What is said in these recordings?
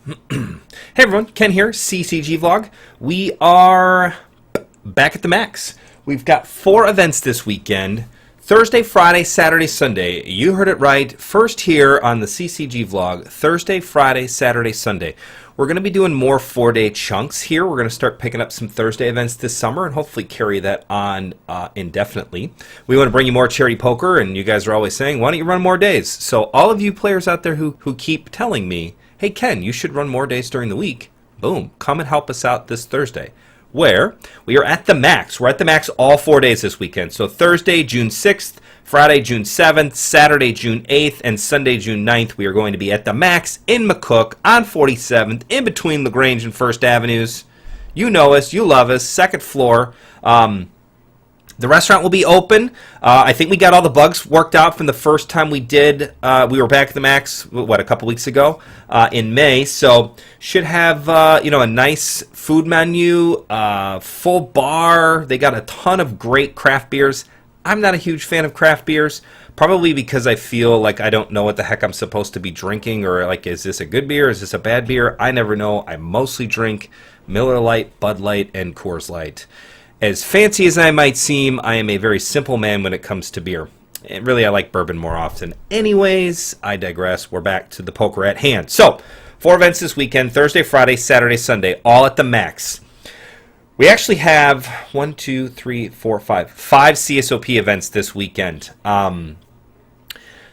Hey everyone, Ken here, CCG Vlog. We are back at the max. We've got 4 events this weekend. Thursday, Friday, Saturday, Sunday. You heard it right. First here on the CCG Vlog, Thursday, Friday, Saturday, Sunday. We're going to be doing more 4-day chunks here. We're going to start picking up some Thursday events this summer and hopefully carry that on indefinitely. We want to bring you more charity poker, and you guys are always saying, why don't you run more days? So all of you players out there who keep telling me, hey Ken, you should run more days during the week, boom, come and help us out this Thursday, where we are at the max. We're at the max all 4 days this weekend. So Thursday, June 6th, Friday, June 7th, Saturday, June 8th, and Sunday, June 9th, we are going to be at the max in McCook on 47th, in between LaGrange and First Avenues. You know us, you love us, second floor. The restaurant will be open. I think we got all the bugs worked out from the first time we did. We were back at the max, a couple weeks ago in May. So should have a nice food menu, full bar. They got a ton of great craft beers. I'm not a huge fan of craft beers, probably because I feel like I don't know what the heck I'm supposed to be drinking, or like, is this a good beer? Is this a bad beer? I never know. I mostly drink Miller Lite, Bud Light, and Coors Light. As fancy as I might seem, I am a very simple man when it comes to beer. And really, I like bourbon more often. Anyways, I digress. We're back to the poker at hand. So, 4 events this weekend, Thursday, Friday, Saturday, Sunday, all at the max. We actually have 5 CSOP events this weekend.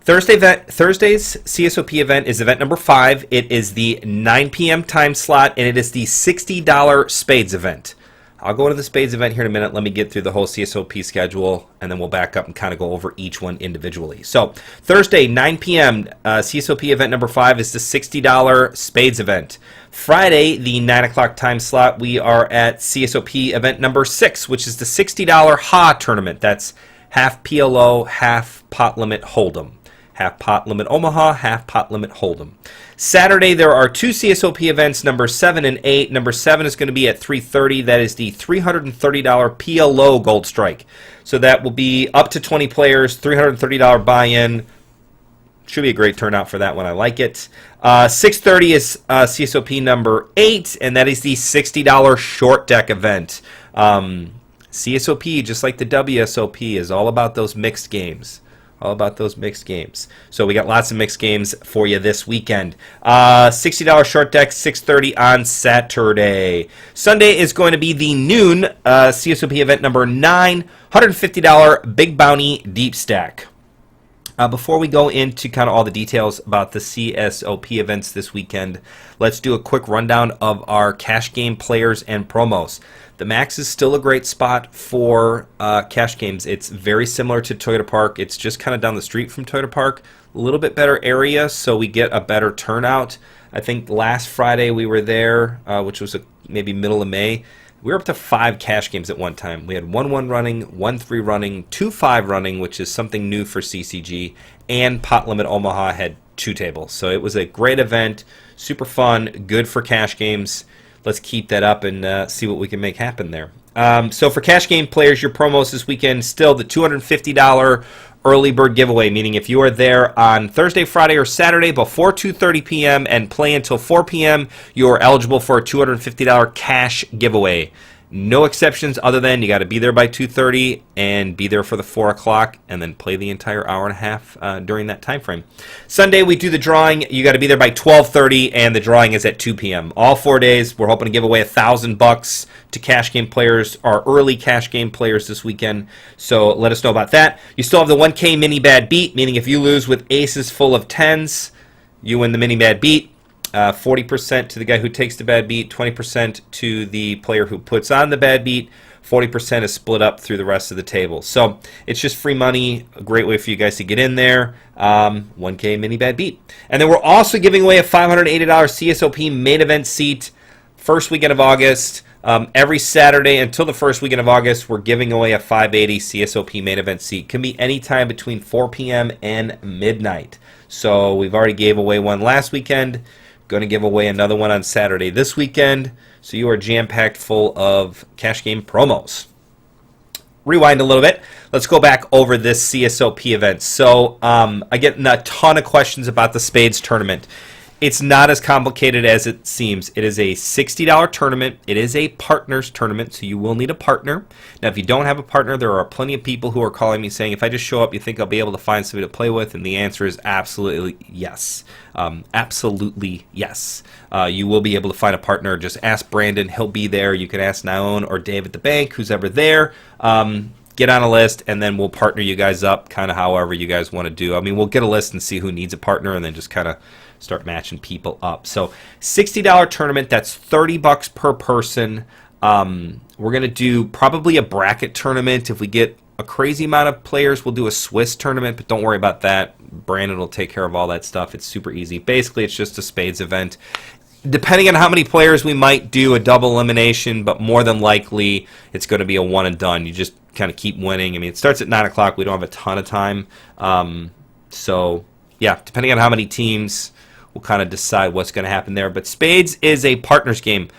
Thursday's CSOP event is event number 5. It is the 9 p.m. time slot, and it is the $60 Spades event. I'll go to the Spades event here in a minute. Let me get through the whole CSOP schedule, and then we'll back up and kind of go over each one individually. So Thursday, 9 p.m., CSOP event number 5 is the $60 Spades event. Friday, the 9 o'clock time slot, we are at CSOP event number 6, which is the $60 HA tournament. That's half PLO, half pot limit Hold'em. Half pot limit Omaha, half pot limit Hold'em. Saturday, there are 2 CSOP events, number 7 and 8. Number 7 is going to be at 3:30. That is the $330 PLO Gold Strike. So that will be up to 20 players, $330 buy-in. Should be a great turnout for that one. I like it. 6:30 is CSOP number 8, and that is the $60 short deck event. CSOP, just like the WSOP, is all about those mixed games. All about those mixed games. So we got lots of mixed games for you this weekend. $60 short deck, 6:30 on Saturday. Sunday is going to be the noon CSOP event number 9, $150 Big Bounty Deep Stack. Before we go into kind of all the details about the CSOP events this weekend, let's do a quick rundown of our cash game players and promos. The Max is still a great spot for cash games. It's very similar to Toyota Park. It's just kind of down the street from Toyota Park. A little bit better area, so we get a better turnout. I think last Friday we were there, which was maybe middle of May. We were up to 5 cash games at one time. We had 1-1 running, 1-3 running, 2-5 running, which is something new for CCG, and Pot Limit Omaha had 2 tables. So it was a great event, super fun, good for cash games. Let's keep that up and see what we can make happen there. So for cash game players, your promos this weekend, still the $250 early bird giveaway, meaning if you are there on Thursday, Friday, or Saturday before 2:30 p.m. and play until 4 p.m., you are eligible for a $250 cash giveaway. No exceptions other than you got to be there by 2:30 and be there for the 4 o'clock and then play the entire hour and a half during that time frame. Sunday, we do the drawing. You got to be there by 12:30 and the drawing is at 2 p.m. All 4 days, we're hoping to give away $1,000 to cash game players, our early cash game players this weekend. So let us know about that. You still have the 1K mini bad beat, meaning if you lose with aces full of 10s, you win the mini bad beat. 40% to the guy who takes the bad beat, 20% to the player who puts on the bad beat, 40% is split up through the rest of the table. So it's just free money, a great way for you guys to get in there. 1K mini bad beat. And then we're also giving away a $580 CSOP main event seat first weekend of August. Every Saturday until the first weekend of August, we're giving away a $580 CSOP main event seat. Can be any time between 4 p.m. and midnight. So we've already gave away one last weekend. Going to give away another one on Saturday this weekend. So you are jam-packed full of cash game promos. Rewind a little bit. Let's go back over this CSOP event. So I get a ton of questions about the Spades tournament. It's not as complicated as it seems. It is a $60 tournament. It is a partners tournament, so you will need a partner. Now, if you don't have a partner, there are plenty of people who are calling me saying, if I just show up, you think I'll be able to find somebody to play with? And the answer is absolutely yes. Absolutely yes. You will be able to find a partner. Just ask Brandon. He'll be there. You can ask Naon or Dave at the bank, who's ever there. Get on a list, and then we'll partner you guys up kind of however you guys want to do. I mean, we'll get a list and see who needs a partner, and then just kind of start matching people up. So $60 tournament, that's $30 per person. We're going to do probably a bracket tournament. If we get a crazy amount of players, we'll do a Swiss tournament, but don't worry about that. Brandon will take care of all that stuff. It's super easy. Basically, it's just a spades event. Depending on how many players, we might do a double elimination, but more than likely, it's going to be a one and done. You just kind of keep winning. I mean, it starts at 9 o'clock. We don't have a ton of time. So, yeah, depending on how many teams, we'll kind of decide what's going to happen there. But spades is a partners game.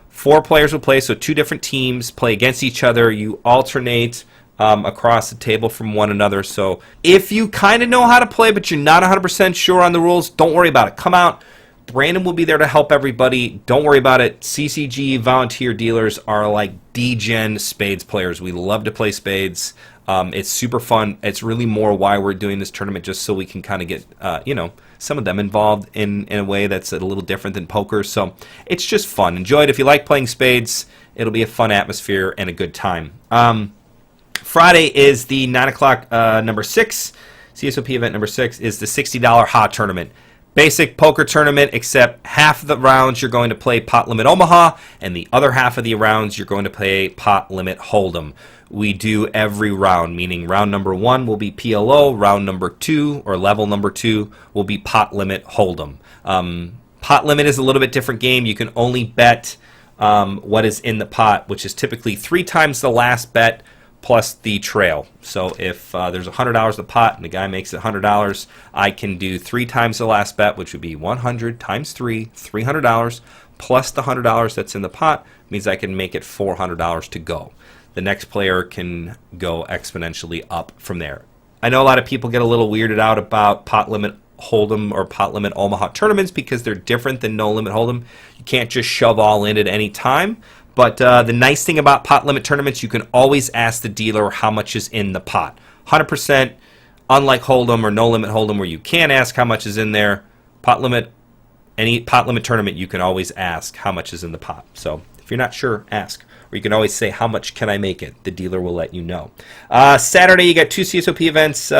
4 players will play, so 2 different teams play against each other. You alternate across the table from one another. So if you kind of know how to play, but you're not 100% sure on the rules, don't worry about it. Come out. Brandon will be there to help everybody. Don't worry about it. CCG volunteer dealers are like D-Gen spades players. We love to play spades. It's super fun. It's really more why we're doing this tournament, just so we can kind of get, some of them involved in a way that's a little different than poker. So it's just fun. Enjoy it. If you like playing spades, it'll be a fun atmosphere and a good time. Friday is the 9 o'clock number 6. CSOP event number 6 is the $60 hot tournament. Basic poker tournament, except half of the rounds you're going to play pot limit Omaha, and the other half of the rounds you're going to play pot limit Hold'em. We do every round, meaning round number 1 will be PLO, round number 2 or level number 2 will be pot limit Hold'em. Pot limit is a little bit different game. You can only bet what is in the pot, which is typically 3 times the last bet plus the trail. So if there's $100 in the pot and the guy makes it $100, I can do 3 times the last bet, which would be 100 times 3, $300, plus the $100 that's in the pot, means I can make it $400 to go. The next player can go exponentially up from there. I know a lot of people get a little weirded out about pot limit Hold'em or pot limit Omaha tournaments because they're different than no limit Hold'em. You can't just shove all in at any time. But the nice thing about pot limit tournaments, you can always ask the dealer how much is in the pot. 100%, unlike Hold'em or no limit Hold'em where you can't ask how much is in there. Pot limit, any pot limit tournament, you can always ask how much is in the pot. So if you're not sure, ask. Or you can always say, how much can I make it? The dealer will let you know. Saturday, you got 2 CSOP events.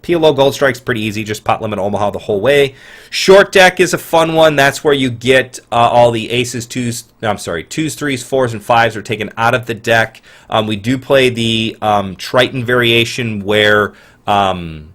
PLO Gold Strike's pretty easy, just pot limit Omaha the whole way. Short deck is a fun one. That's where you get all the aces, twos, 2s, 3s, 4s, and 5s are taken out of the deck. We do play the Triton variation where there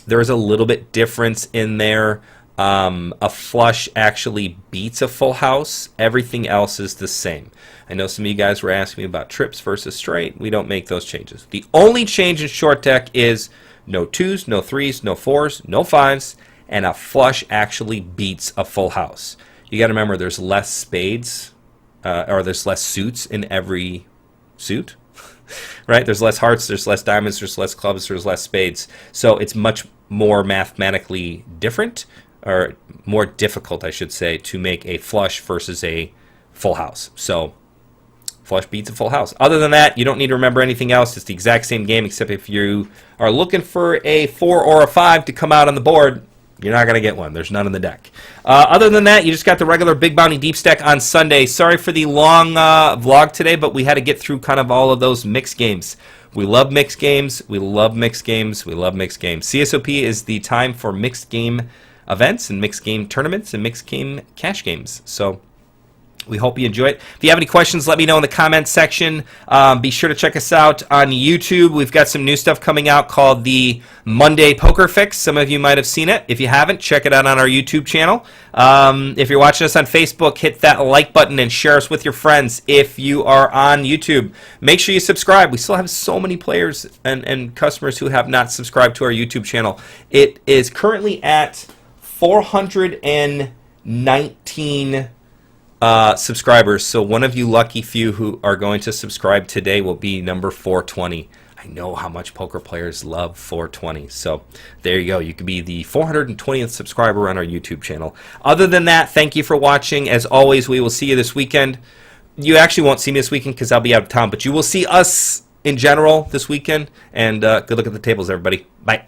is a little bit difference in there. A flush actually beats a full house. Everything else is the same. I know some of you guys were asking me about trips versus straight. We don't make those changes. The only change in short deck is no 2s, no 3s, no 4s, no 5s, and a flush actually beats a full house. You got to remember there's less spades, or there's less suits in every suit, right? There's less hearts, there's less diamonds, there's less clubs, there's less spades. So it's much more mathematically different, or more difficult, I should say, to make a flush versus a full house. So flush beats a full house. Other than that, you don't need to remember anything else. It's the exact same game, except if you are looking for a 4 or a 5 to come out on the board, you're not going to get one. There's none in the deck. Other than that, you just got the regular Big Bounty Deep Stack on Sunday. Sorry for the long vlog today, but we had to get through kind of all of those mixed games. We love mixed games. We love mixed games. We love mixed games. CSOP is the time for mixed game events and mixed game tournaments and mixed game cash games. So we hope you enjoy it. If you have any questions, let me know in the comments section. Be sure to check us out on YouTube. We've got some new stuff coming out called the Monday Poker Fix. Some of you might have seen it. If you haven't, check it out on our YouTube channel. If you're watching us on Facebook, hit that like button and share us with your friends. If you are on YouTube, make sure you subscribe. We still have so many players and customers who have not subscribed to our YouTube channel. It is currently at 419 subscribers, so one of you lucky few who are going to subscribe today will be number 420. I I know how much poker players love 420. So there you go. You could be the 420th subscriber on our YouTube channel. Other than that, thank you for watching. As always, we will see you this weekend. You actually won't see me this weekend because I'll be out of town, but you will see us in general this weekend. And good luck at the tables, everybody. Bye.